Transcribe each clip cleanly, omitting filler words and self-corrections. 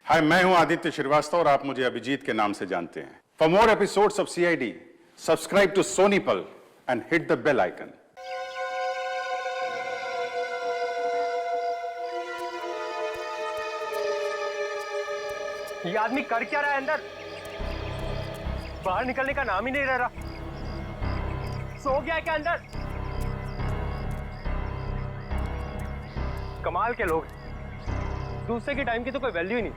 हाय, मैं हूं आदित्य श्रीवास्तव और आप मुझे अभिजीत के नाम से जानते हैं। For more episodes of CID, subscribe to Sony Pal and hit the bell icon. ये आदमी कर क्या रहा है अंदर? बाहर निकलने का नाम ही नहीं ले रहा। सो गया है क्या अंदर? कमाल के लोग, दूसरे के टाइम की तो कोई वैल्यू ही नहीं।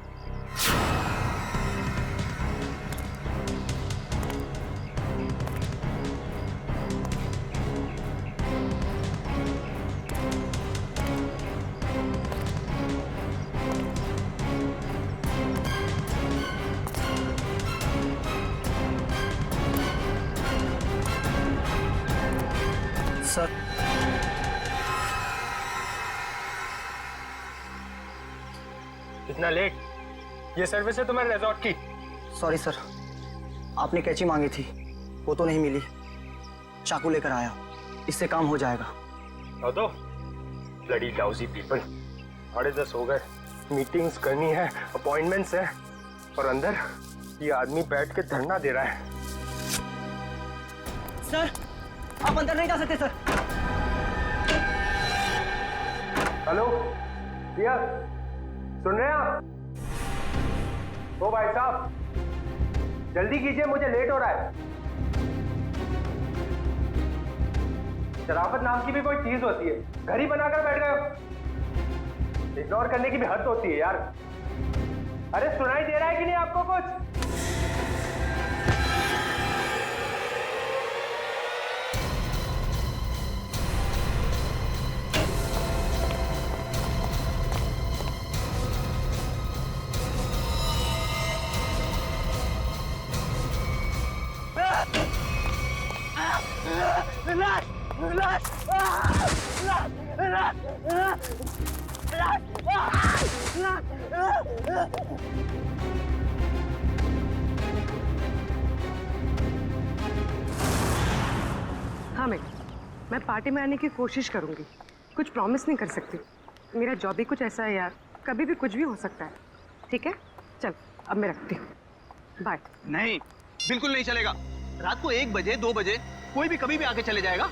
सर, इतना लेट? ये सर्विस है तुम्हारे रिजॉर्ट की? सॉरी सर, आपने कैंची मांगी थी, वो तो नहीं मिली। चाकू लेकर आया, इससे काम हो जाएगा। दो ब्लडी लाउजी पीपल। 10:30 हो गए, मीटिंग्स करनी है, अपॉइंटमेंट्स है, और अंदर ये आदमी बैठ के धरना दे रहा है। सर, आप अंदर नहीं जा सकते सर। हेलो भैया, सुन रहे हैं आप? ओ भाई साहब, जल्दी कीजिए, मुझे लेट हो रहा है। शराफत नाम की भी कोई चीज होती है, घर ही बनाकर बैठ गए हो। इग्नोर करने की भी हद होती है यार। अरे सुनाई दे रहा है कि नहीं आपको कुछ? हाँ मैं पार्टी में आने की कोशिश करूंगी। कुछ प्रॉमिस नहीं कर सकती, मेरा जॉब ही कुछ ऐसा है यार, कभी भी कुछ भी हो सकता है। ठीक है, चल अब मैं रखती हूँ, बाय। नहीं, बिल्कुल नहीं चलेगा। रात को 1 बजे 2 बजे कोई भी कभी भी आके चले जाएगा।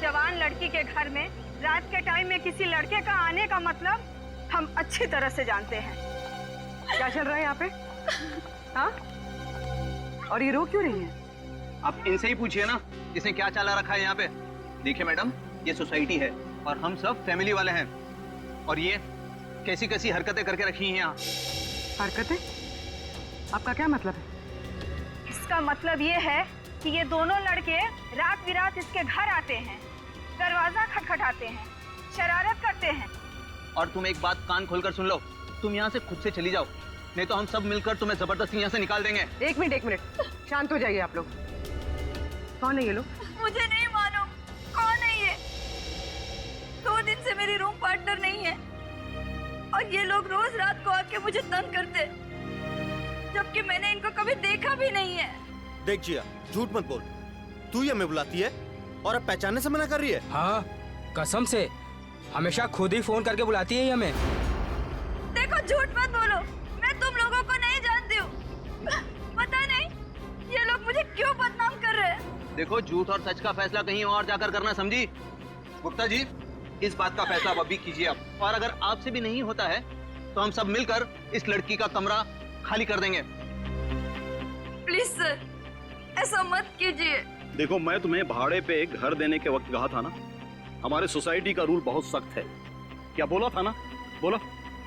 जवान लड़की के घर में रात के टाइम में किसी लड़के का आने का मतलब हम अच्छी तरह से जानते हैं। क्या चल रहा है यहाँ पे? हाँ, और ये रो क्यों रही है? आप इनसे ही पूछिए ना, इसने क्या चाला रखा है यहाँ पे। देखिए मैडम, ये सोसाइटी है और हम सब फैमिली वाले हैं, और ये कैसी कैसी हरकतें करके रखी हैं यहाँ। हरकतें? आपका क्या मतलब है? इसका मतलब ये है कि ये दोनों लड़के रात बिरात इसके घर आते हैं, दरवाजा खटखटाते हैं, शरारत करते हैं। और तुम एक बात कान खोलकर सुन लो, तुम यहाँ से खुद से चली जाओ, नहीं तो हम सब मिलकर तुम्हें जबरदस्ती यहाँ से निकाल देंगे। एक मिनट, शांत हो जाइए आप लोग। कौन है ये लोग? मुझे नहीं मालूम कौन है ये। 2 दिन से मेरी रूम पार्टनर नहीं है, और ये लोग रोज रात को आके मुझे तंग करते, जबकि मैंने इनको कभी देखा भी नहीं है। देख जिया, झूठ मत बोल। तू ही हमें बुलाती है और अब पहचानने से मना कर रही है। हाँ, कसम से हमेशा खुद ही फोन करके बुलाती है हमें। देखो, झूठ मत बोलो, मैं तुम लोगों को नहीं जानती हूँ। पता नहीं ये लोग मुझे क्यों बदनाम कर रहे हैं। देखो, झूठ और सच का फैसला कहीं और जाकर करना, समझी? गुप्ता जी, इस बात का फैसला अब अभी कीजिए आप, और अगर आपसे भी नहीं होता है तो हम सब मिलकर इस लड़की का कमरा खाली कर देंगे। प्लीज सर, ऐसा मत कीजिए। देखो, मैं तुम्हें भाड़े पे एक घर देने के वक्त कहा था ना, हमारे सोसाइटी का रूल बहुत सख्त है। क्या बोला था ना? बोला।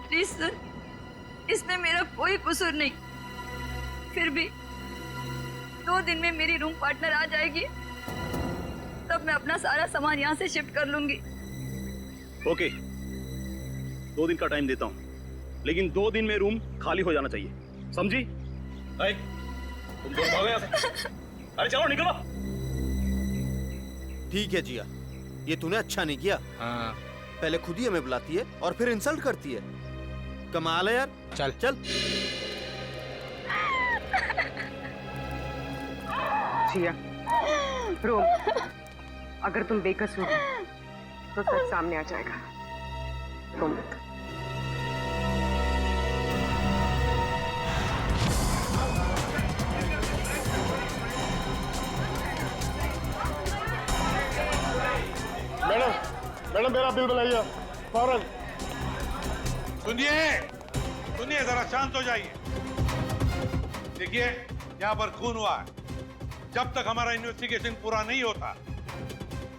प्लीज सर, इसमें मेरा कोई कसूर नहीं। फिर भी 2 दिन में मेरी रूम पार्टनर आ जाएगी, तब मैं अपना सारा सामान यहाँ से शिफ्ट कर लूंगी। ओके, 2 दिन का टाइम देता हूँ, लेकिन 2 दिन में रूम खाली हो जाना चाहिए, समझी? तुम दोनों भागो यहाँ से। अरे चलो निकलो। ठीक है जिया, ये तूने अच्छा नहीं किया। हाँ। पहले खुद ही हमें बुलाती है और फिर इंसल्ट करती है। कमाल है यार। चल चल। जिया, रोम, अगर तुम बेकसूर हो तो सच सामने आ जाएगा। रोम। मैडम मेरा बिल बनाइए फौरन। सुनिए जरा शांत हो जाइए। देखिए यहाँ पर खून हुआ है, जब तक हमारा इन्वेस्टिगेशन पूरा नहीं होता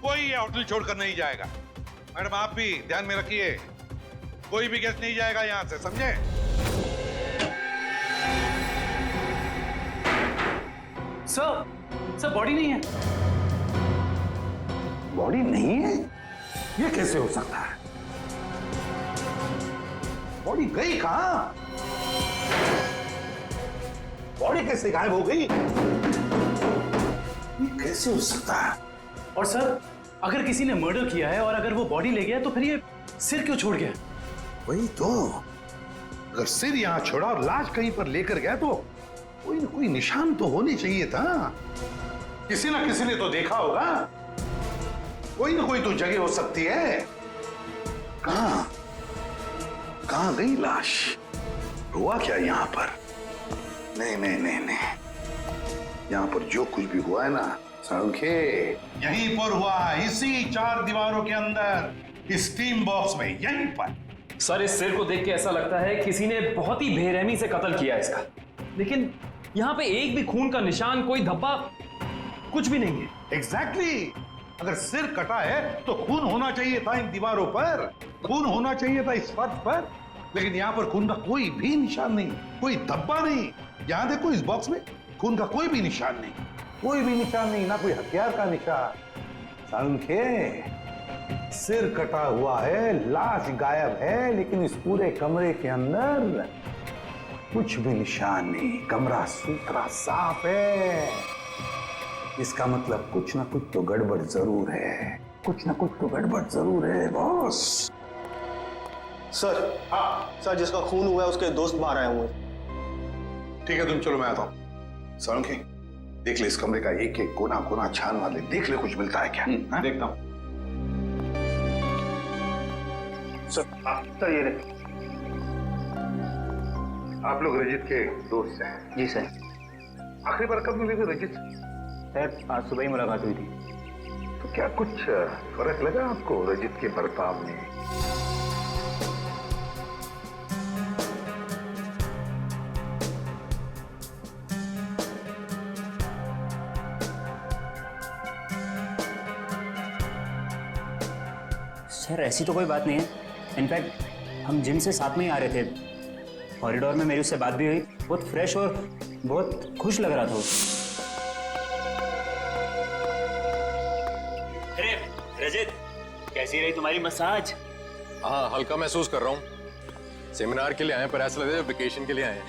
कोई ये होटल छोड़कर नहीं जाएगा। मैडम आप भी ध्यान में रखिए, कोई भी गेस्ट नहीं जाएगा यहाँ से, समझे? सर बॉडी नहीं है। बॉडी नहीं है? ये कैसे हो सकता है? बॉडी गई कहां? बॉडी कैसे गायब हो गई? ये कैसे हो सकता है? और सर अगर किसी ने मर्डर किया है और अगर वो बॉडी ले गया तो फिर ये सिर क्यों छोड़ गया? वही तो, अगर सिर यहां छोड़ा और लाश कहीं पर लेकर गया तो कोई न कोई निशान तो होने चाहिए था। किसी ना किसी ने तो देखा होगा, कोई ना कोई तो जगह हो सकती है। कहां गई लाश? हुआ क्या यहां पर? नहीं, यहां पर जो कुछ भी हुआ है ना सांखे, यहीं पर हुआ है, इसी 4 दीवारों के अंदर, स्टीम बॉक्स में, यहीं पर। सर इस सिर को देख के ऐसा लगता है किसी ने बहुत ही बेरहमी से कत्ल किया है इसका, लेकिन यहाँ पे एक भी खून का निशान, कोई धब्बा, कुछ भी नहीं है। एग्जैक्टली, अगर सिर कटा है तो खून होना चाहिए था इन दीवारों पर, खून होना चाहिए था इस फर्श पर, लेकिन यहाँ पर खून का कोई भी निशान नहीं, कोई धब्बा नहीं। यहाँ देखो इस बॉक्स में खून का कोई भी निशान नहीं, कोई भी निशान नहीं, ना कोई हथियार का निशान। सांखे, सिर कटा हुआ है, लाश गायब है, लेकिन इस पूरे कमरे के अंदर कुछ भी निशान नहीं, कमरा सुथरा साफ है। इसका मतलब कुछ ना कुछ तो गड़बड़ जरूर है, कुछ ना कुछ तो गड़बड़ जरूर है बॉस। सर, सर जिसका खून हुआ है उसके दोस्त बाहर आए हुए। ठीक है तुम चलो, मैं आता हूँ। सांखे, देख ले इस कमरे का एक एक कोना कोना छान मार ले, देख ले कुछ मिलता है क्या। देखता हूँ। सर ये रहे। आप लोग रजित के दोस्त हैं? जी सर। आखिरी बार कब मिले थे रजित? सर आज सुबह ही मुलाकात हुई थी। तो क्या कुछ फर्क लगा आपको रजित के बर्ताव में? सर ऐसी तो कोई बात नहीं है। इनफैक्ट हम जिम से साथ में ही आ रहे थे, कॉरिडोर में मेरी उससे बात भी हुई, बहुत फ्रेश और बहुत खुश लग रहा था। अरे रजित, कैसी रही तुम्हारी मसाज? हाँ हल्का महसूस कर रहा हूँ। सेमिनार के लिए आए पर ऐसा लग रहा है वेकेशन के लिए आए हैं।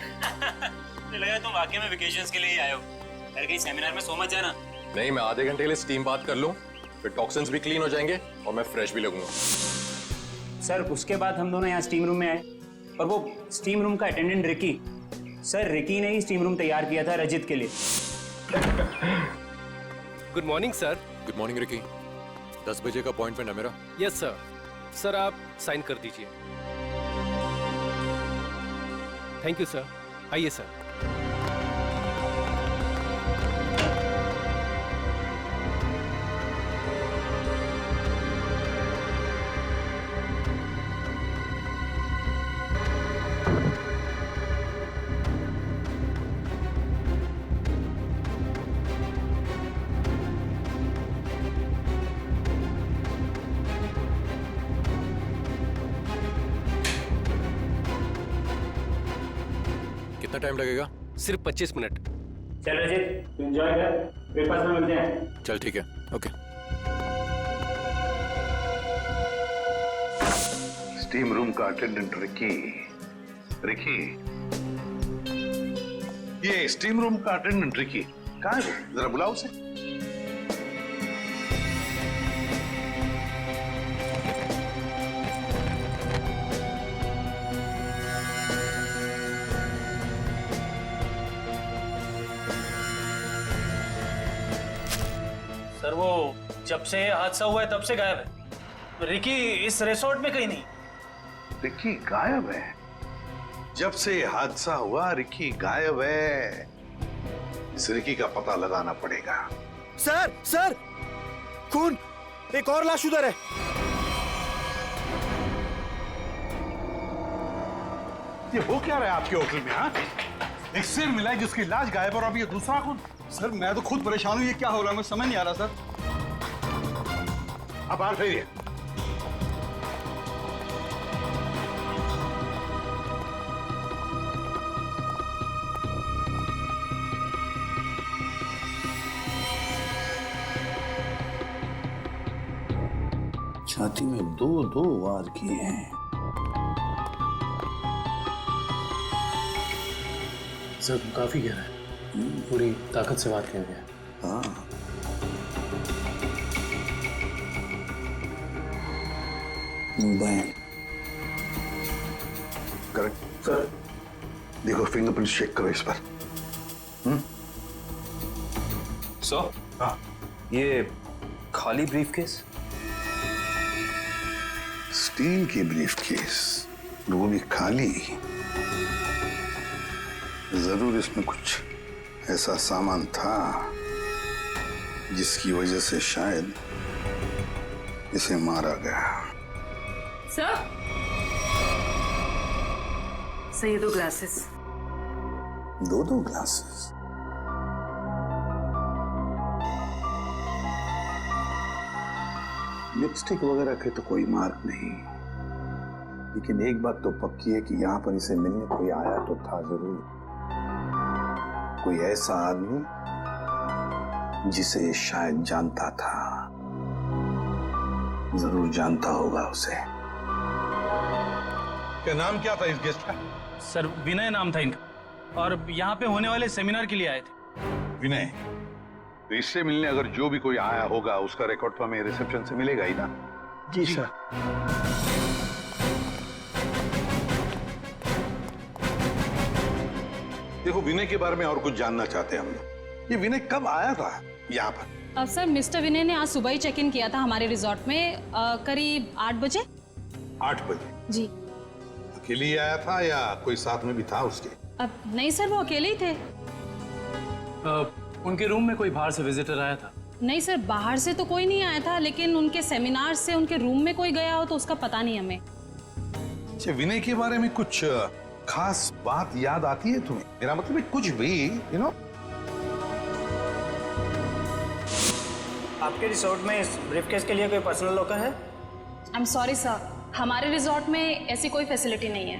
मुझे लगा तुम वाकई में वेकेशंस के लिए ही आए हो। अरे कहीं सेमिनार में सो मत जाना। नहीं, मैं आधे घंटे के लिए स्टीम बात कर लूँ, फिर टॉक्सिन्स भी क्लीन हो जाएंगे और मैं फ्रेश भी लगूंगा। सर उसके बाद हम दोनों यहाँ स्टीम रूम में आए और वो स्टीम रूम का अटेंडेंट रिकी, सर रिकी ने ही स्टीम रूम तैयार किया था रजित के लिए। Good morning sir. Good morning Ricky. 10 बजे का अपॉइंटमेंट है मेरा। Yes sir. सर आप साइन कर दीजिए। Thank you sir. आइए सर। कितना टाइम लगेगा? सिर्फ 25 मिनट। चल रजित एंजॉय कर, ब्रेकफास्ट में मिलते हैं। चल ठीक है, ओके। स्टीम रूम का अटेंडेंट रिकी। रिकी, ये स्टीम रूम का अटेंडेंट रिकी कहाँ है? जरा बुलाओ उसे। सर वो जब से हादसा हुआ है तब से गायब है। रिकी इस रिसोर्ट में कहीं नहीं। रिकी गायब है? जब से हादसा हुआ रिकी गायब है। इस रिकी का पता लगाना पड़ेगा। सर, खून एक और लाश उधर है। ये हो क्या रहा है आपके होटल में? हाँ, एक सिर मिला है जिसकी लाश गायब और अब ये दूसरा कौन? सर मैं तो खुद परेशान हूँ, ये क्या हो रहा है मुझे समझ नहीं आ रहा सर। अब बाहर फेरिए। छाती में दो वार किए हैं। सर काफी गहरा है, पूरी ताकत से वार किया गया। हाँ, करेक्ट सर। देखो फिंगरप्रिंट चेक करो इस पर। सर हाँ, ये खाली ब्रीफकेस? स्टील की ब्रीफकेस, वो भी खाली। जरूर इसमें कुछ ऐसा सामान था जिसकी वजह से शायद इसे मारा गया। सर, ये 2 ग्लासेस। दो ग्लासेस? लिपस्टिक वगैरह के तो कोई मार्क नहीं, लेकिन एक बात तो पक्की है कि यहाँ पर इसे मिलने कोई आया तो था जरूर। कोई ऐसा आदमी जिसे ये शायद जानता था, जरूर जानता होगा उसे। क्या नाम क्या था इस गेस्ट का? सर विनय नाम था इनका, और यहाँ पे होने वाले सेमिनार के लिए आए थे। विनय। तो इससे मिलने अगर जो भी कोई आया होगा उसका रिकॉर्ड तो हमें रिसेप्शन से मिलेगा ही ना? जी सर। देखो विनय के बारे में और कुछ जानना चाहते हैं हम लोग। ये विनय कब आया था यहाँ पर? सर मिस्टर विनय ने आज सुबह ही चेक इन किया था हमारे रिजॉर्ट में, करीब 8 बजे। 8 बजे? जी। अकेले ही आया था या कोई साथ में भी था उसके? अब नहीं सर, वो अकेले ही थे। उनके रूम में कोई बाहर से विजिटर आया था? नहीं सर, बाहर से तो कोई नहीं आया था, लेकिन उनके सेमिनार से उनके रूम में कोई गया हो तो उसका पता नहीं हमें। अच्छा, विनय के बारे में कुछ खास बात याद आती है तुम्हें? मेरा मतलब है कुछ भी, यू नो? आपके रिसोर्ट में इस ब्रीफकेस के लिए कोई पर्सनल लॉकर है? आई एम सॉरी सर, हमारे रिजॉर्ट में ऐसी कोई फैसिलिटी नहीं है।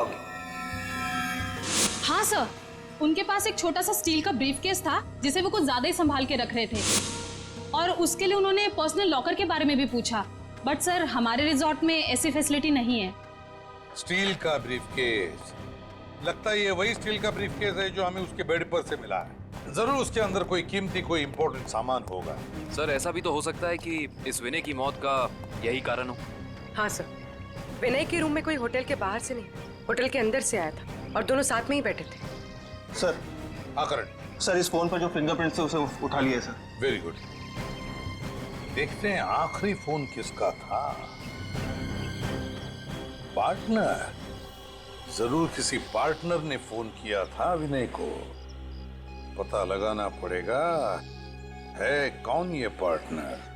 ओके। हाँ सर, उनके पास एक छोटा सा स्टील का ब्रीफकेस था जिसे वो कुछ ज्यादा ही संभाल के रख रहे थे, और उसके लिए उन्होंने पर्सनल लॉकर के बारे में भी पूछा, बट सर हमारे रिजॉर्ट में ऐसी फैसिलिटी नहीं है। स्टील का ब्रीफकेस? लगता है ये वही स्टील का ब्रीफकेस है जो हमें उसके बेड पर से मिला है। जरूर उसके अंदर कोई कीमती, कोई इंपॉर्टेंट सामान होगा। सर ऐसा भी तो हो सकता है कि इस विनय की मौत का यही कारण हो। हाँ सर, विनय के रूम में कोई होटल के बाहर से नहीं, होटल के अंदर से आया था, और दोनों साथ में ही बैठे थे। सर। हाँ करण। सर इस फोन पर जो फिंगरप्रिंट थे उसे उठा लिया सर। Very good. देखते हैं आखिरी फोन किसका था। पार्टनर, जरूर किसी पार्टनर ने फोन किया था विनय को। पता लगाना पड़ेगा है कौन ये पार्टनर।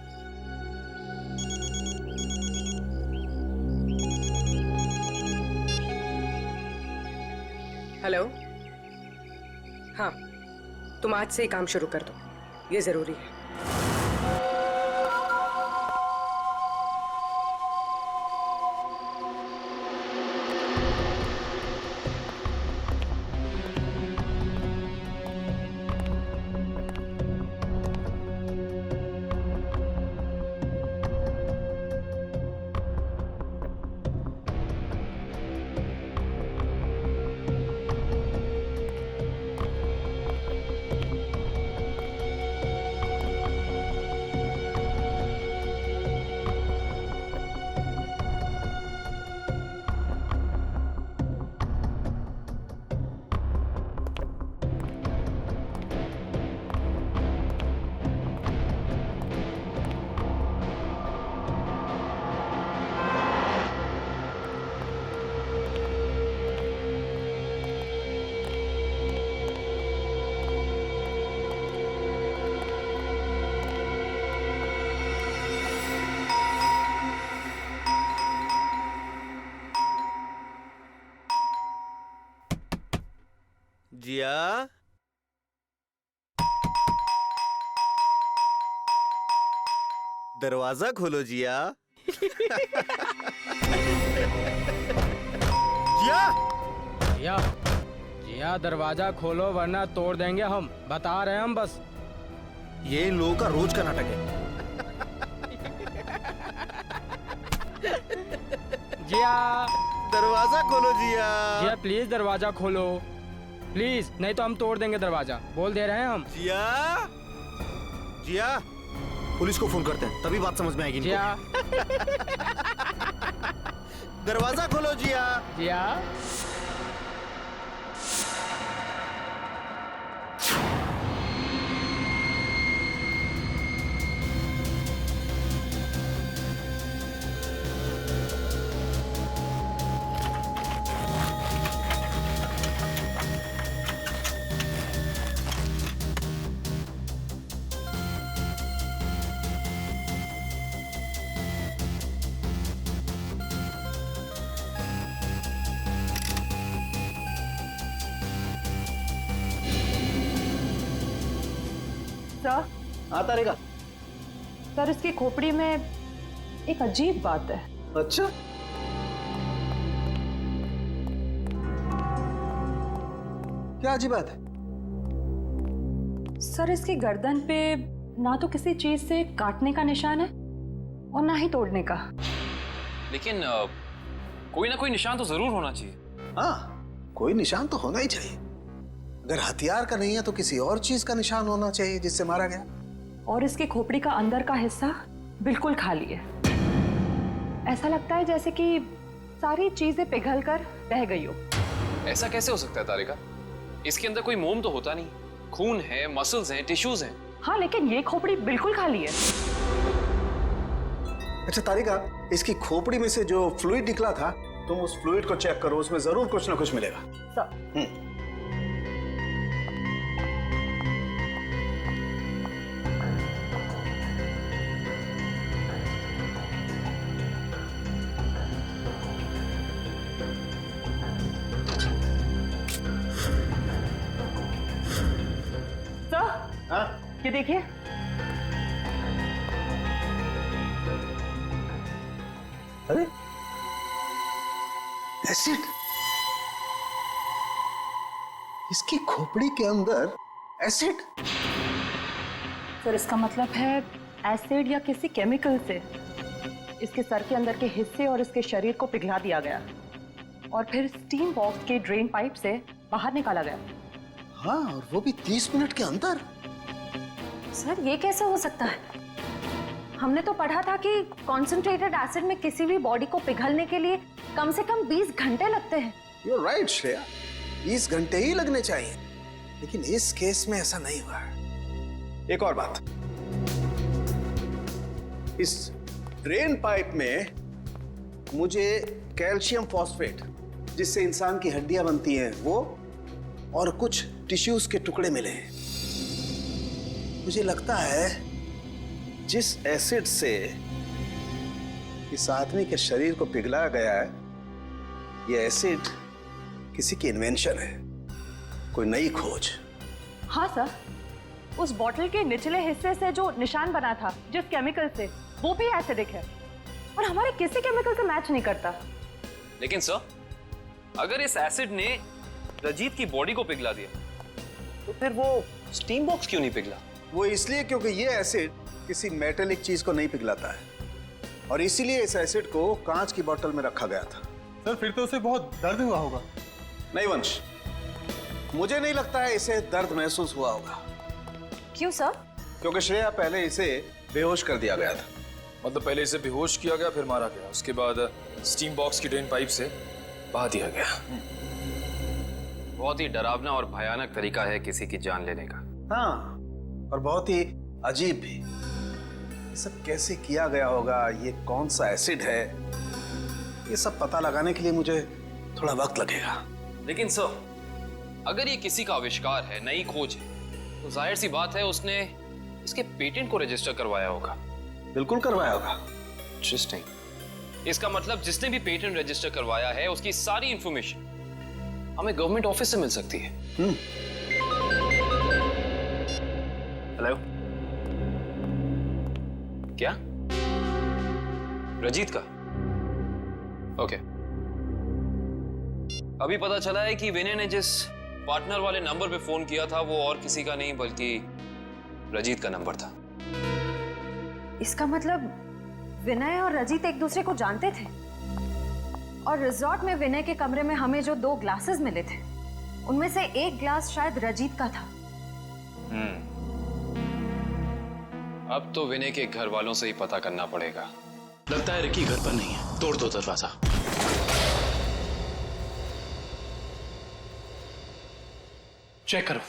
हेलो। हाँ, तुम आज से ही काम शुरू कर दो, ये जरूरी है। जिया, दरवाजा खोलो जिया। जिया, जिया, जिया दरवाजा खोलो वरना तोड़ देंगे हम, बता रहे हैं हम बस। ये इन लोगों का रोज का नाटक है। जिया, दरवाजा खोलो जिया। जिया प्लीज दरवाजा खोलो, प्लीज, नहीं तो हम तोड़ देंगे दरवाजा, बोल दे रहे हैं हम। जिया, जिया, पुलिस को फोन करते हैं, तभी बात समझ में आएगी इनको। जिया, दरवाजा खोलो जिया। जिया, सर, आता रहेगा। सर इसकी खोपड़ी में एक अजीब बात है। अच्छा, क्या अजीब बात है? सर इसकी गर्दन पे ना तो किसी चीज से काटने का निशान है और ना ही तोड़ने का। लेकिन कोई ना कोई निशान तो जरूर होना चाहिए। हाँ, कोई निशान तो होना ही चाहिए। अगर हथियार का नहीं है तो किसी और चीज का निशान होना चाहिए जिससे मारा गया। और इसकी खोपड़ी का अंदर का हिस्सा बिल्कुल खाली है। ऐसा लगता है जैसे कि सारी चीजें पिघलकर बह गई हो। ऐसा कैसे हो सकता है तारिका? इसके अंदर कोई मोम तो होता नहीं, खून है, मसल्स हैं, टिश्यूज हैं। हाँ, लेकिन ये खोपड़ी बिल्कुल खाली है। अच्छा तारिका, इसकी खोपड़ी में से जो फ्लूइड निकला था, तुम उस फ्लूइड को चेक करो, उसमें जरूर कुछ ना कुछ मिलेगा। सर, ये देखिए। अरे एसिड, इसकी खोपड़ी के अंदर एसिड। सर इसका मतलब है एसिड या किसी केमिकल से इसके सर के अंदर के हिस्से और इसके शरीर को पिघला दिया गया और फिर स्टीम बॉक्स के ड्रेन पाइप से बाहर निकाला गया। हाँ, और वो भी 30 मिनट के अंदर। सर ये कैसे हो सकता है? हमने तो पढ़ा था कि कॉन्सेंट्रेटेड एसिड में किसी भी बॉडी को पिघलने के लिए कम से कम 20 घंटे लगते हैं। You're right, श्रेया, 20 घंटे ही लगने चाहिए, लेकिन इस केस में ऐसा नहीं हुआ। एक और बात, इस ड्रेन पाइप में मुझे कैल्शियम फॉस्फेट, जिससे इंसान की हड्डियां बनती हैं, वो और कुछ टिश्यूज के टुकड़े मिले हैं। मुझे लगता है जिस एसिड से इस आदमी के शरीर को पिघलाया गया है, यह एसिड किसी की इन्वेंशन है, कोई नई खोज। हाँ सर, उस बॉटल के निचले हिस्से से जो निशान बना था जिस केमिकल से, वो भी एसिडिक है और हमारे किसी केमिकल से मैच नहीं करता। लेकिन सर, अगर इस एसिड ने रजीत की बॉडी को पिघला दिया, तो फिर वो स्टीम बॉक्स क्यों नहीं पिघला? वो इसलिए क्योंकि ये एसिड किसी मेटेलिक चीज को नहीं पिघलाता है, और इसीलिए इस एसिड को कांच की बोतल में रखा गया था। सर फिर तो उसे बहुत दर्द हुआ होगा। नहीं वंश, मुझे नहीं लगता है इसे दर्द महसूस हुआ होगा। क्यों सर? क्योंकि श्रेया पहले इसे बेहोश कर दिया गया था। मतलब पहले इसे बेहोश किया गया, फिर मारा गया, उसके बाद स्टीम बॉक्स की ड्रेन पाइप से बहा दिया गया। बहुत ही डरावना और भयानक तरीका है किसी की जान लेने का। हाँ, और बहुत ही अजीब भी। ये सब कैसे किया गया होगा, ये कौन सा एसिड है, ये सब पता लगाने के लिए मुझे थोड़ा वक्त लगेगा। लेकिन सर, अगर ये किसी का आविष्कार है, नई खोज है, तो जाहिर सी बात है उसने इसके पेटेंट को रजिस्टर करवाया होगा। बिल्कुल करवाया होगा। इंटरेस्टिंग। इसका मतलब जिसने भी पेटेंट रजिस्टर करवाया है, उसकी सारी इंफॉर्मेशन हमें गवर्नमेंट ऑफिस से मिल सकती है। हेलो, क्या? रजीत का? ओके। अभी पता चला है कि विनय ने जिस पार्टनर वाले नंबर पे फोन किया था वो और किसी का नहीं बल्कि रजीत का नंबर था। इसका मतलब विनय और रजीत एक दूसरे को जानते थे और रिजॉर्ट में विनय के कमरे में हमें जो 2 ग्लासेस मिले थे उनमें से एक ग्लास शायद रजीत का था। अब तो विनय के घर वालों से ही पता करना पड़ेगा। लगता है रिकी घर पर नहीं है। तोड़ दो दरवाजा। चेक करो।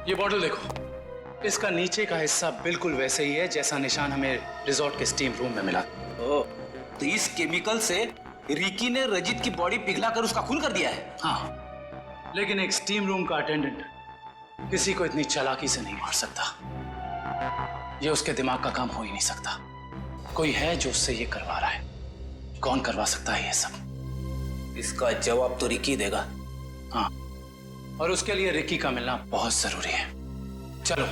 ये बॉटल देखो, इसका नीचे का हिस्सा बिल्कुल वैसे ही है जैसा निशान हमें रिजॉर्ट के स्टीम रूम में मिला। ओह, तो इस केमिकल से रिकी ने रजीत की बॉडी पिघलाकर उसका खून कर दिया है। हाँ, लेकिन एक स्टीम रूम का अटेंडेंट किसी को इतनी चालाकी से नहीं मार सकता। ये उसके दिमाग का काम हो ही नहीं सकता। कोई है जो उससे ये करवा रहा है। कौन करवा सकता है ये सब? इसका जवाब तो रिकी देगा। हाँ, और उसके लिए रिकी का मिलना बहुत जरूरी है। चलो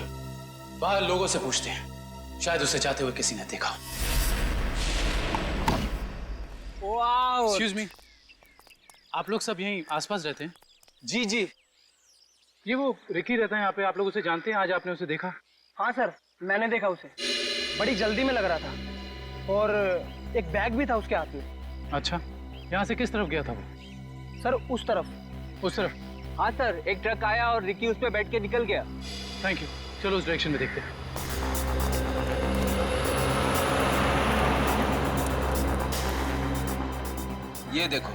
बाहर लोगों से पूछते हैं, शायद उसे जाते हुए किसी ने देखा। एक्सक्यूज मी, आप लोग सब यहीं आसपास रहते हैं? जी जी। ये वो रिकी रहता है यहाँ पे, आप लोग उसे जानते हैं? आज आपने उसे देखा? हाँ सर, मैंने देखा उसे। बड़ी जल्दी में लग रहा था और एक बैग भी था उसके हाथ में। अच्छा, यहाँ से किस तरफ गया था वो? सर उस तरफ। उस तरफ? हाँ सर, एक ट्रक आया और रिकी उस पे बैठ के निकल गया। थैंक यू, चलो उस डायरेक्शन में देखते हैं। ये देखो,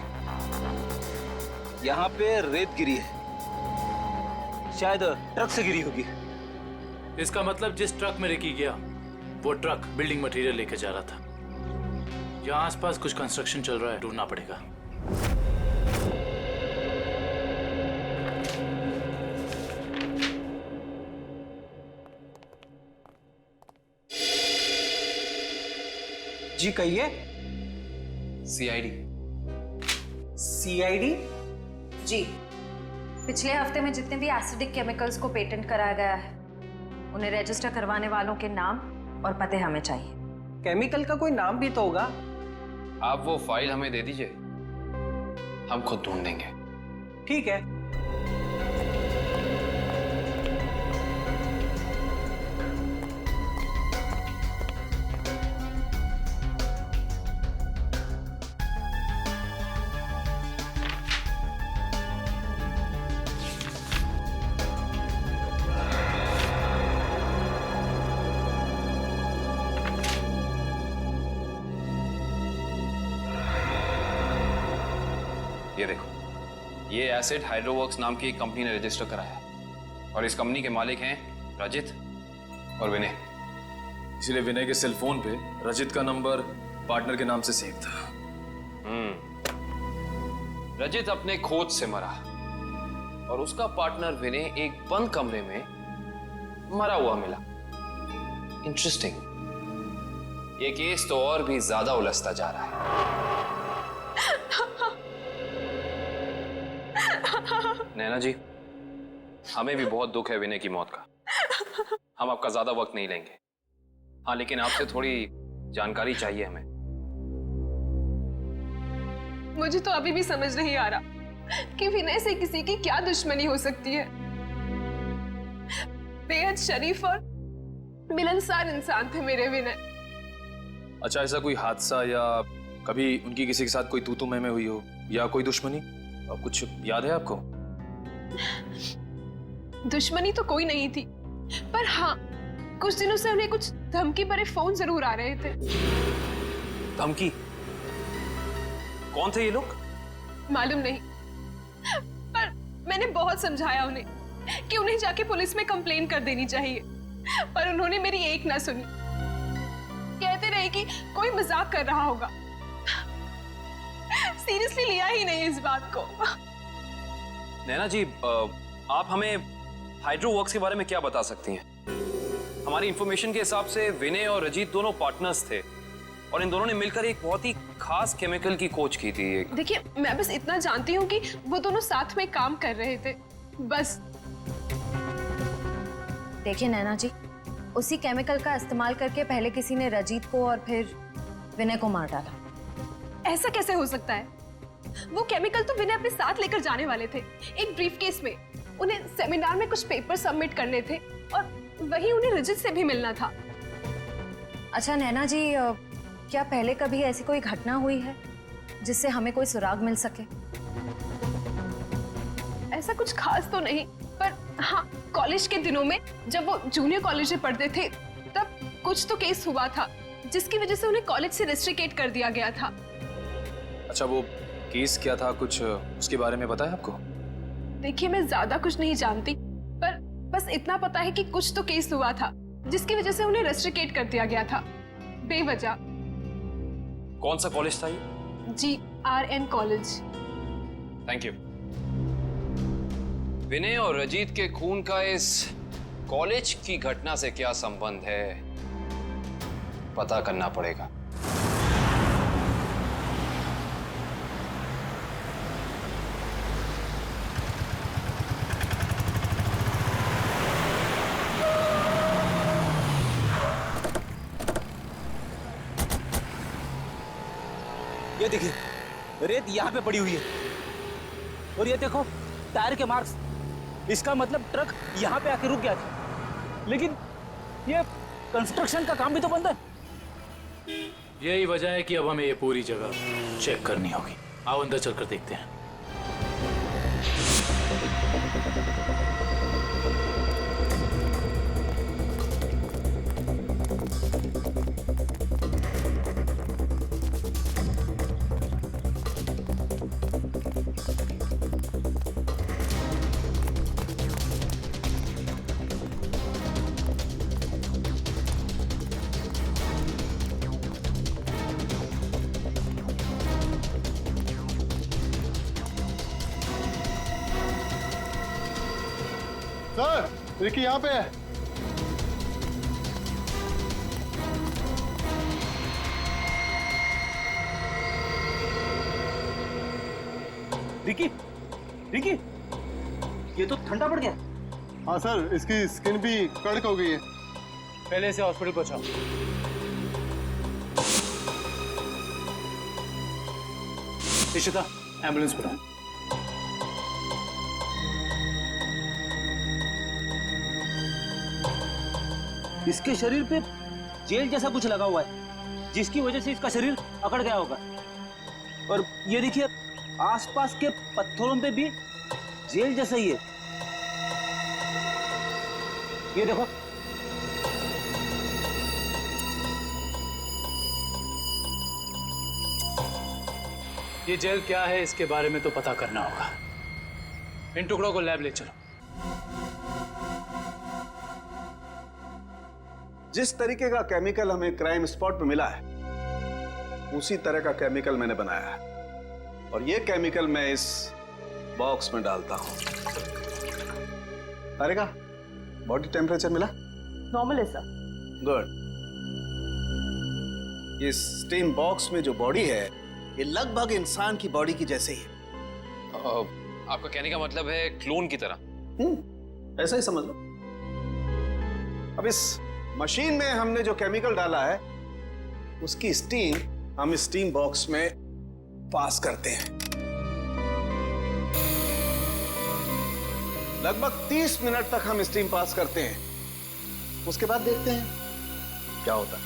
यहाँ पे रेत गिरी है, शायद ट्रक से गिरी होगी। इसका मतलब जिस ट्रक में रिकी गया वो ट्रक बिल्डिंग मटेरियल लेके जा रहा था। यहाँ आसपास कुछ कंस्ट्रक्शन चल रहा है, ढूंढना पड़ेगा। जी कहिए। सीआईडी। सीआईडी? जी, पिछले हफ्ते में जितने भी एसिडिक केमिकल्स को पेटेंट कराया गया है उन्हें रजिस्टर करवाने वालों के नाम और पते हमें चाहिए। केमिकल का कोई नाम भी तो होगा। आप वो फाइल हमें दे दीजिए, हम खुद ढूंढ देंगे। ठीक है। ये देखो, ये एसिड हाइड्रोवर्क्स नाम की एक कंपनी ने रजिस्टर कराया है और इस कंपनी के मालिक हैं रजित और विनय। इसलिए विनय के सेल फोन पे रजित का नंबर पार्टनर के नाम से सेव था। रजित अपने खोज से मरा और उसका पार्टनर विनय एक बंद कमरे में मरा हुआ मिला। इंटरेस्टिंग। ये केस तो और भी ज्यादा उलझता जा रहा है। नैना जी, हमें भी बहुत दुख है विनय की मौत का। हम आपका ज्यादा वक्त नहीं लेंगे। हाँ, लेकिन आपसे थोड़ी जानकारी चाहिए हमें। मुझे तो अभी भी समझ नहीं आ रहा कि विनय से किसी की क्या दुश्मनी हो सकती है। बेहद शरीफ और मिलनसार इंसान थे मेरे विनय। अच्छा, ऐसा कोई हादसा या कभी उनकी किसी के साथ कोई तू तू मैं हुई हो या कोई दुश्मनी, कुछ याद है आपको? दुश्मनी तो कोई नहीं थी, पर हाँ, कुछ दिनों से उन्हें कुछ धमकी भरे फोन जरूर आ रहे थे। धमकी? कौन थे ये लोग? मालूम नहीं, पर मैंने बहुत समझाया उन्हें कि उन्हें जाके पुलिस में कंप्लेन कर देनी चाहिए, पर उन्होंने मेरी एक ना सुनी। कहते रहे कि कोई मजाक कर रहा होगा, सीरियसली लिया ही नहीं इस बात को। नैना जी, आप हमें हाइड्रो वर्क्स के बारे में क्या बता सकती हैं? हमारी इंफॉर्मेशन के हिसाब से विनय और रजीत दोनों पार्टनर्स थे और इन दोनों ने मिलकर एक बहुत ही खास केमिकल की खोज की थी। देखिए, मैं बस इतना जानती हूँ कि वो दोनों साथ में काम कर रहे थे, बस। देखिए नैना जी, उसी केमिकल का इस्तेमाल करके पहले किसी ने रजीत को और फिर विनय को मार डाला। ऐसा कैसे हो सकता है? वो केमिकल तो विनय अपने साथ लेकर जाने वाले थे, एक ब्रीफकेस में। उन्हें सेमिनार में कुछ पेपर सबमिट करने थे और वहीं उन्हें रजत से भी मिलना था। अच्छा नैना जी, क्या पहले कभी ऐसी कोई घटना हुई है जिससे हमें कोई सुराग मिल सके? ऐसा कुछ खास तो नहीं, पर हाँ, कॉलेज के दिनों में जब वो जूनियर कॉलेज में पढ़ते थे तब कुछ तो केस हुआ था जिसकी वजह से उन्हें कॉलेज से रेस्ट्रिकेट कर दिया गया था। अच्छा, वो केस क्या था, कुछ उसके बारे में पता है आपको? देखिए, मैं ज्यादा कुछ नहीं जानती, पर बस इतना पता है कि कुछ तो केस हुआ था जिसकी वजह से उन्हें रेस्ट्रिकेट कर दिया गया था बेवजह। कौन सा कॉलेज था ये? GRN college. Thank you. Vinay और रजीत के खून का इस कॉलेज की घटना से क्या संबंध है, पता करना पड़ेगा। ये देखिए, रेत यहाँ पे पड़ी हुई है और ये देखो टायर के मार्क्स। इसका मतलब ट्रक यहाँ पे आके रुक गया था, लेकिन ये कंस्ट्रक्शन का काम भी तो बंद है। यही वजह है कि अब हमें ये पूरी जगह चेक करनी होगी। आओ अंदर चलकर देखते हैं। सर, रिकी यहाँ पे है। रिकी, रिकी, ये तो ठंडा पड़ गया। हाँ सर, इसकी स्किन भी कड़क हो गई है। पहले से हॉस्पिटल पहुंचाओ। इशिता, एम्बुलेंस बुलाओ। इसके शरीर पे जेल जैसा कुछ लगा हुआ है, जिसकी वजह से इसका शरीर अकड़ गया होगा। और ये देखिए, आसपास के पत्थरों पे भी जेल जैसा ही है। ये देखो, ये जेल क्या है इसके बारे में तो पता करना होगा। इन टुकड़ों को लैब ले चलो। जिस तरीके का केमिकल हमें क्राइम स्पॉट पे मिला है, उसी तरह का केमिकल मैंने बनाया है और ये केमिकल मैं इस बॉक्स में डालता हूं। अरे का बॉडी टेम्परेचर मिला? नॉर्मल है सर। गुड। इस स्टीम बॉक्स में जो बॉडी है, ये लगभग इंसान की बॉडी की जैसे ही है। आपका कहने का मतलब है क्लोन की तरह? ऐसा ही समझ लो। अब इस मशीन में हमने जो केमिकल डाला है, उसकी स्टीम हम स्टीम बॉक्स में पास करते हैं। लगभग 30 मिनट तक हम स्टीम पास करते हैं। उसके बाद देखते हैं क्या होता है।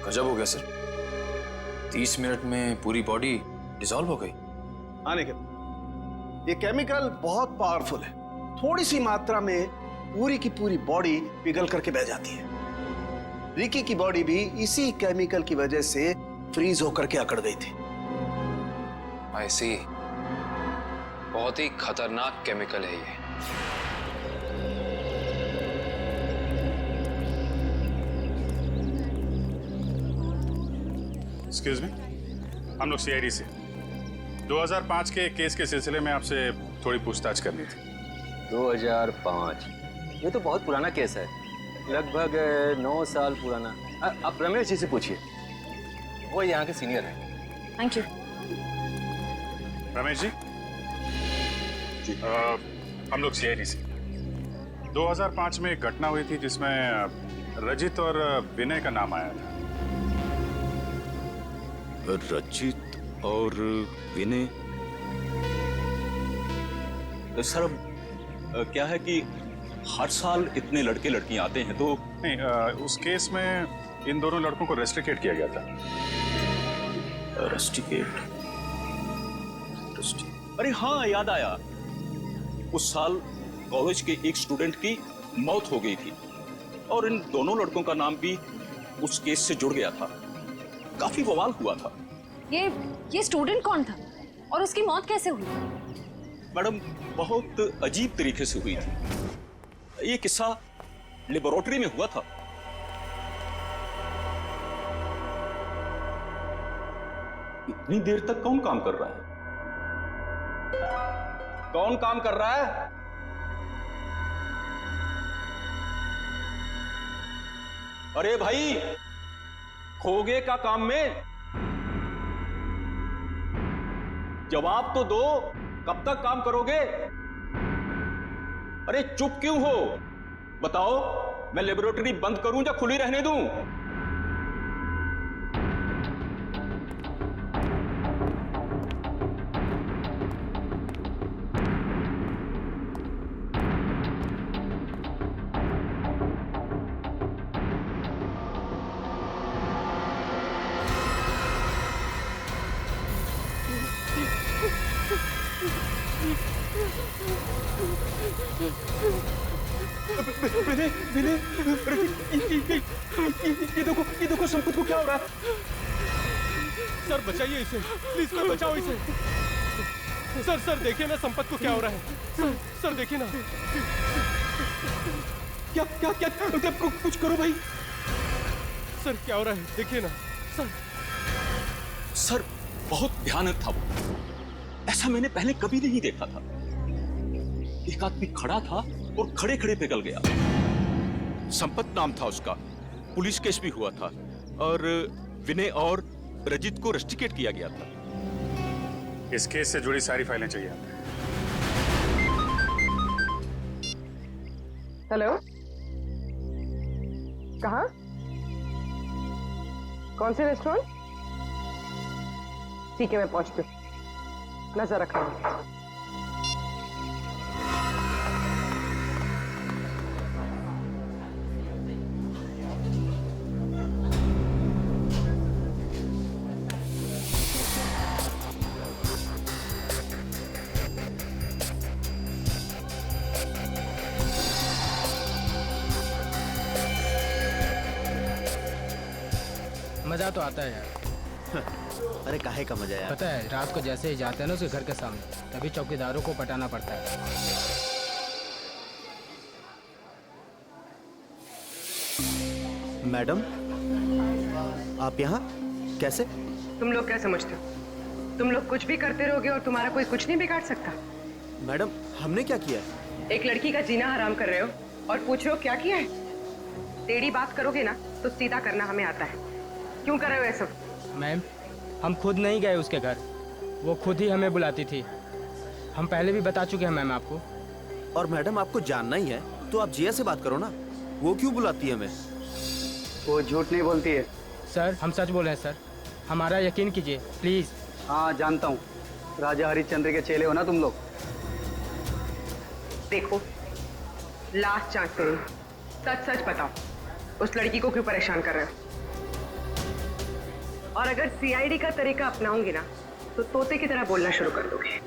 गजब हो गया सर, 30 मिनट में पूरी बॉडी डिसॉल्व हो गई। हाँ निखिल, ये केमिकल बहुत पावरफुल है। थोड़ी सी मात्रा में पूरी की पूरी बॉडी पिघल करके बह जाती है। रिकी की बॉडी भी इसी केमिकल की वजह से फ्रीज होकर के अकड़ गई थी। आई सी, बहुत ही खतरनाक केमिकल है ये। एक्सक्यूज मी, हम लोग सीआईडी से 2005 के केस के सिलसिले में आपसे थोड़ी पूछताछ करनी थी। 2005? ये तो बहुत पुराना केस है, लगभग 9 साल पुराना। आप रमेश जी से पूछिए, वो यहाँ के सीनियर हैं। Thank you. रमेश जी, हम लोग सीआईडी से 2005 में एक घटना हुई थी जिसमें रजित और विनय का नाम आया था। रजित और विनय? सर क्या है कि हर साल इतने लड़के लड़कियां आते हैं तो नहीं, उस केस में इन दोनों लड़कों को रेस्ट्रिकेट किया गया था। रेस्ट्रिकेट? अरे हाँ, याद आया। उस साल कॉलेज के एक स्टूडेंट की मौत हो गई थी और इन दोनों लड़कों का नाम भी उस केस से जुड़ गया था। काफी बवाल हुआ था। ये स्टूडेंट कौन था और उसकी मौत कैसे हुई? मैडम, बहुत अजीब तरीके से हुई थी। ये किस्सा लेबोरेटरी में हुआ था। इतनी देर तक कौन काम कर रहा है? कौन काम कर रहा है? अरे भाई, खोगे का काम में जवाब तो दो। कब तक काम करोगे? अरे चुप क्यों हो? बताओ, मैं लेबोरेटरी बंद करूं या खुली रहने दूं? ये देखो संपत को क्या हो रहा है? सर बचाइए इसे, प्लीज कोई बचाओ इसे। सर देखिए ना संपत को क्या हो रहा है। सर देखिए ना। क्या कुछ करो भाई। सर क्या हो रहा है, देखिए ना। सर बहुत भयानक था वो। ऐसा मैंने पहले कभी नहीं देखा था। एक आदमी खड़ा था और खड़े खड़े पिघल गया। संपत नाम था उसका, पुलिस केस भी हुआ था और विनय और रजित को रेस्ट्रिकेट किया गया था। इस केस से जुड़ी सारी फाइलें चाहिए। हेलो, कहाँ? कौन से रेस्टोरेंट? ठीक है, मैं पहुंचती हूँ। नजर रखना। मजा तो आता है यार। अरे काहे का मजा यार? पता है, रात को जैसे ही जाते हैं ना उसके घर के सामने, तभी चौकीदारों को पटाना पड़ता है। मैडम, आप यहाँ कैसे? तुम लोग क्या समझते हो? तुम लोग कुछ भी करते रहोगे और तुम्हारा कोई कुछ नहीं बिगाड़ सकता। मैडम, हमने क्या किया? एक लड़की का जीना हराम कर रहे हो और पूछ रहे हो क्या किया है? टेढ़ी बात करोगे ना तो सीधा करना हमें आता है। क्यों कर रहे हो ये सब? मैम, हम खुद नहीं गए उसके घर, वो खुद ही हमें बुलाती थी। हम पहले भी बता चुके हैं मैम आपको। और मैडम, आपको जानना ही है तो आप जिया से बात करो ना। वो क्यों बुलाती है हमें? वो झूठ नहीं बोलती है। सर हम सच बोल रहे हैं सर, हमारा यकीन कीजिए प्लीज। हाँ जानता हूँ, राजा हरिश्चंद्र के चेले हो ना तुम लोग। देखो, लास्ट चांस पे सच सच बताओ, उस लड़की को क्यों परेशान कर रहे हो? और अगर सीआईडी का तरीका अपनाऊंगी ना तो तोते की तरह बोलना शुरू कर दोगे।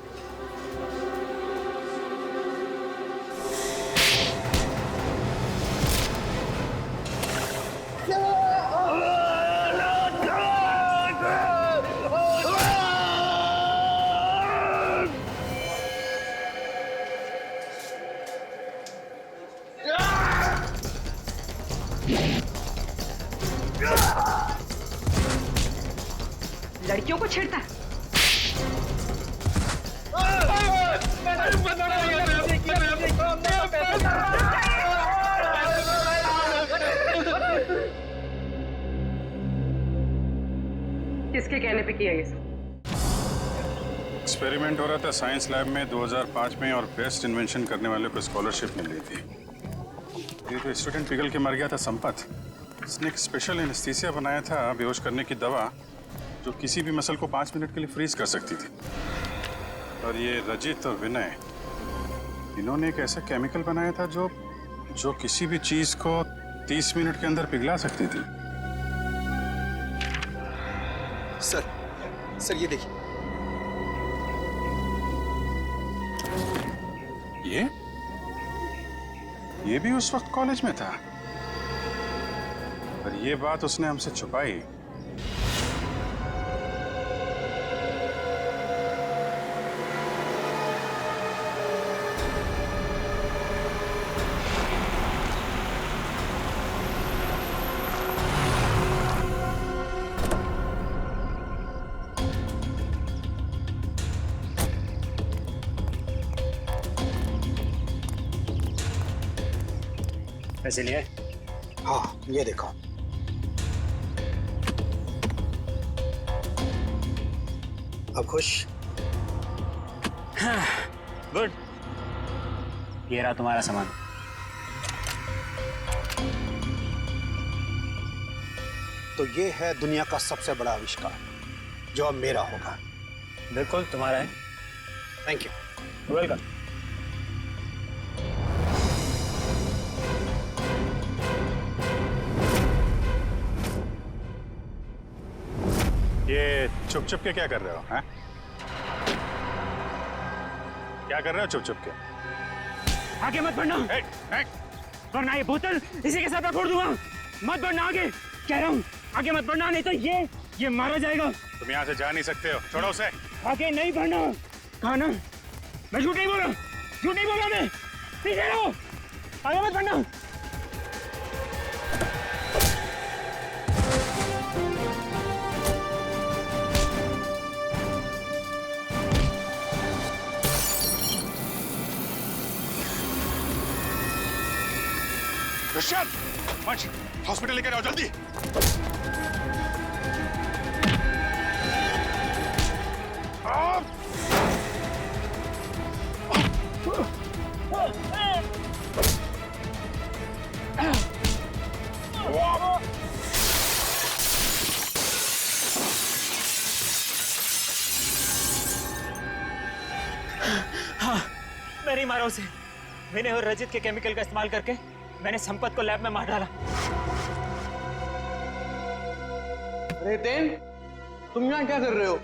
लड़कियों को छेड़ता है। किसके कहने पे किया ये सब? एक्सपेरिमेंट हो रहा था साइंस लैब में 2005 में और बेस्ट इन्वेंशन करने वाले को स्कॉलरशिप मिल रही थी। ये तो स्टूडेंट पिघल के मर गया था संपत। इसने एक स्पेशल एनेस्थीसिया बनाया था बेहोश करने की दवा जो किसी भी मसल को 5 मिनट के लिए फ्रीज कर सकती थी। और ये रजित और विनय, इन्होंने एक ऐसा केमिकल बनाया था जो किसी भी चीज को 30 मिनट के अंदर पिघला सकती थी। सर ये देखिए। ये भी उस वक्त कॉलेज में था, पर ये बात उसने हमसे छुपाई। पैसे लिए? हाँ, ये देखो। अब खुश? गुड। ये रहा तुम्हारा सामान। तो ये है दुनिया का सबसे बड़ा आविष्कार जो अब मेरा होगा। बिल्कुल तुम्हारा है। Thank you. वेलकम। ये चुप चुप के क्या कर रहे हो? हैं? क्या कर रहे हो चुप चुप के? आगे मत बढ़ना, वरना ये बोतल इसी के साथ मैं फोड़ दूंगा। मत बढ़ना आगे, कह रहा हूँ आगे मत बढ़ना, नहीं तो ये मारा जाएगा। तुम यहाँ से जा नहीं सकते हो, छोड़ो उसे। आगे नहीं बढ़ना। कहा ना, मैं झूठ नहीं बोला, झूठ नहीं बोला मैं। पीछे रहो, आगे मत बढ़ना। हॉस्पिटल लेकर आओ जल्दी। हाँ, मैंने ही मारा उसे। विनय और रजित के केमिकल का इस्तेमाल करके मैंने संपत को लैब में मार डाला। रेतेन, तुम यहाँ क्या कर रहे हो?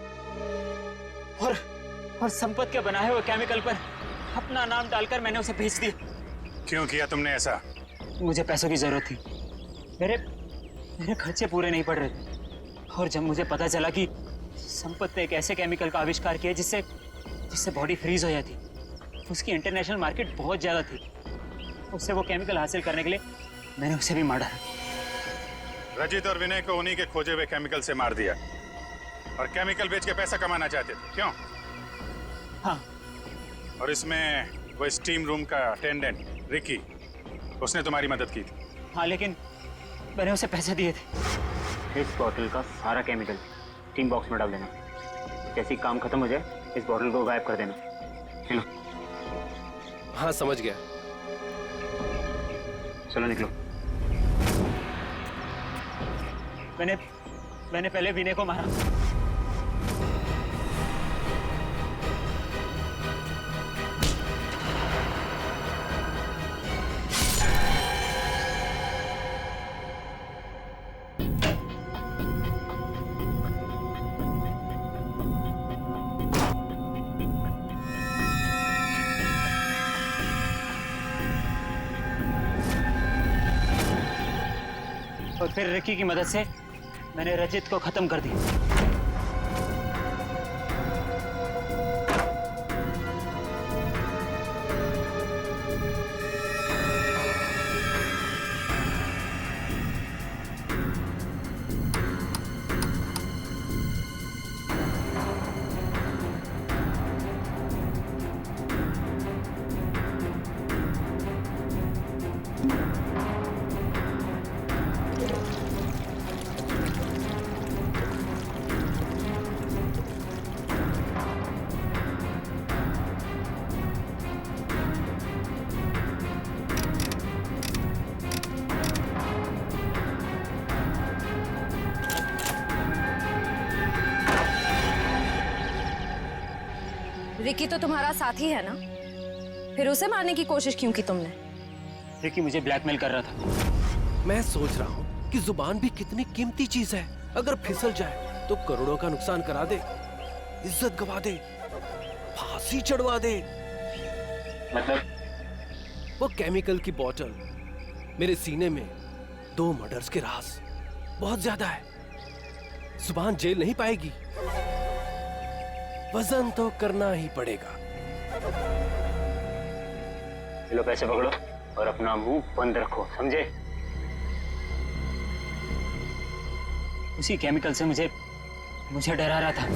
और संपत के बनाए हुए केमिकल पर अपना नाम डालकर मैंने उसे भेज दिया। क्यों किया तुमने ऐसा? मुझे पैसों की जरूरत थी। मेरे खर्चे पूरे नहीं पड़ रहे थे। और जब मुझे पता चला कि संपत ने एक ऐसे केमिकल का आविष्कार किया जिससे बॉडी फ्रीज हो जाती, उसकी इंटरनेशनल मार्केट बहुत ज्यादा थी। उससे वो केमिकल हासिल करने के लिए मैंने उसे भी मार डाला। रजित और विनय को उन्हीं के खोजे हुए केमिकल से मार दिया और केमिकल बेच के पैसा कमाना चाहते थे, क्यों? हाँ। और इसमें वो स्टीम रूम का अटेंडेंट रिकी, उसने तुम्हारी मदद की थी। हाँ, लेकिन मैंने उसे पैसे दिए थे। इस बॉटल का सारा केमिकल टीम बॉक्स में डाल देना। जैसे ही काम खत्म हो जाए इस बॉटल को गायब कर देना। चलो। हाँ, समझ गया। चलो निकलो। मैंने पहले विनय को मारा। और फिर रिकी की मदद से मैंने रजित को खत्म कर दिया। रिकी तो तुम्हारा साथी है ना, फिर उसे मारने की कोशिश क्यों की तुमने? रिकी मुझे ब्लैकमेल कर रहा था। मैं सोच रहा हूँ कि जुबान भी कितनी कीमती चीज है, अगर फिसल जाए तो करोड़ों का नुकसान करा दे, इज्जत गवा दे, फांसी चढ़वा दे। मतलब वो केमिकल की बोतल मेरे सीने में 2 मर्डर्स के राज, बहुत ज्यादा है। जुबान जेल नहीं पाएगी, वजन तो करना ही पड़ेगा। लो पैसे पकड़ो और अपना मुंह बंद रखो, समझे? उसी केमिकल से मुझे डरा रहा था।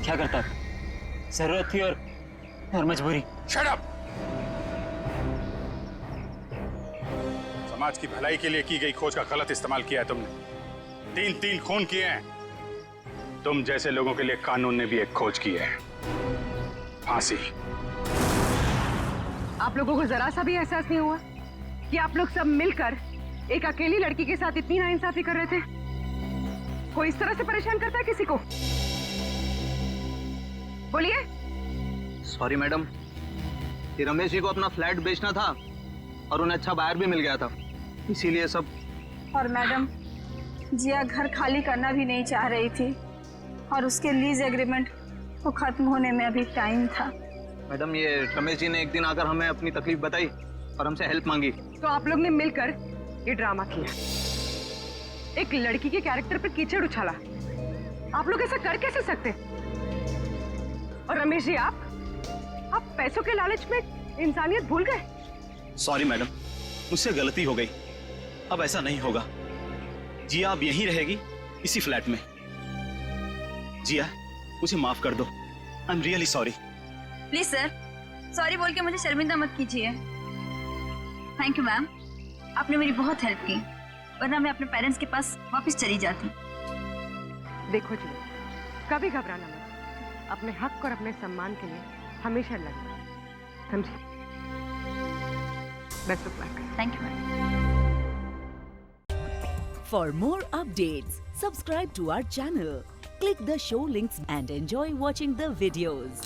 क्या करता? जरूरत थी और मजबूरी। Shut up! समाज की भलाई के लिए की गई खोज का गलत इस्तेमाल किया है तुमने। 3 खून किए हैं। तुम जैसे लोगों के लिए कानून ने भी एक खोज की है, फांसी। आप लोगों को जरा सा भी एहसास नहीं हुआ कि आप लोग सब मिलकर एक अकेली लड़की के साथ इतनी नाइंसाफी कर रहे थे? कोई इस तरह से परेशान करता है किसी को? बोलिए। सॉरी मैडम, ये रमेश जी को अपना फ्लैट बेचना था और उन्हें अच्छा बायर भी मिल गया था, इसीलिए सब। और मैडम, जिया घर खाली करना भी नहीं चाह रही थी और उसके लीज एग्रीमेंट को खत्म होने में अभी टाइम था। मैडम, ये रमेश जी ने एक दिन आकर हमें अपनी तकलीफ बताई और हमसे हेल्प मांगी। तो आप लोग ने मिलकर ये ड्रामा किया, एक लड़की के कैरेक्टर पर कीचड़ उछाला। आप लोग ऐसा कर कैसे सकते? और रमेश जी, आप पैसों के लालच में इंसानियत भूल गए। सॉरी मैडम, मुझसे गलती हो गई, अब ऐसा नहीं होगा। जिया अब यहीं रहेगी, इसी फ्लैट में। जिया, मुझे माफ कर दो। I am really sorry. Please sir, sorry बोल के मुझे शर्मिंदा मत कीजिए। थैंक यू मैम, आपने मेरी बहुत हेल्प की, वरना मैं अपने पेरेंट्स के पास वापस चली जाती। देखो जी, कभी घबराना मत। अपने हक और अपने सम्मान के लिए हमेशा लड़ना, समझे? Best of luck. Thank you ma'am. For more updates, subscribe to our channel, click the show links and enjoy watching the videos.